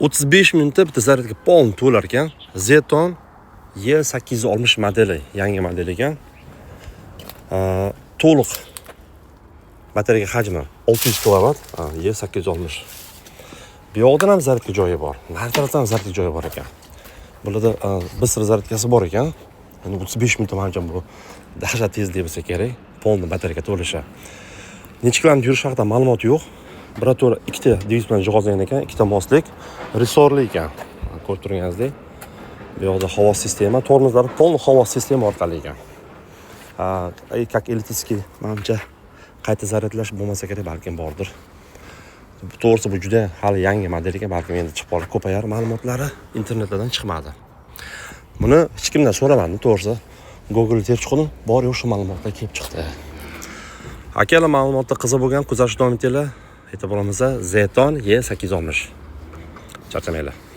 35 minutda bitta zaryadga polni to'lar ekan. Zeton E860 modeli, yangi model ekan. To'liq batareya hajmi 600 kW, E860. Bu yoqdan ham zaryadka joyi bor. Har tarafdan ham zaryadka joyi bor ekan. Bularda bir sir zaryadkasi bor ekan. Endi 35 minutda menimcha bu dahshat tezlik bo'lsa kerak. Polni batareyaga to'lishi. Necha kilometr yurish haqida ma'lumot yo'q. Birato'la ikkita deviz bilan jihozlangan ekan, ikkita mostlik, resorli ekan. Ko'rib turganingizdek. Bu yoqda havo sistema, tormozlar polni havo sistema orqali ekan. Как элекtrический, menimcha qayta zaryadlash bo'lmasa kerak, balkim bordir. To'g'risi bu juda hali yangi model ekan, balkim endi chiqib qolib ko'payar, ma'lumotlari internetdan chiqmadi. Buni hech kimdan so'ramadim, to'g'risi. Google terib chiqdim, bor yo'q shu ma'lumotlar kelib chiqdi. Akalar ma'lumotda qiziq bo'lgan, kuzatishni davom etinglar. E'tiboringizga Zeton E860. Charchamanglar.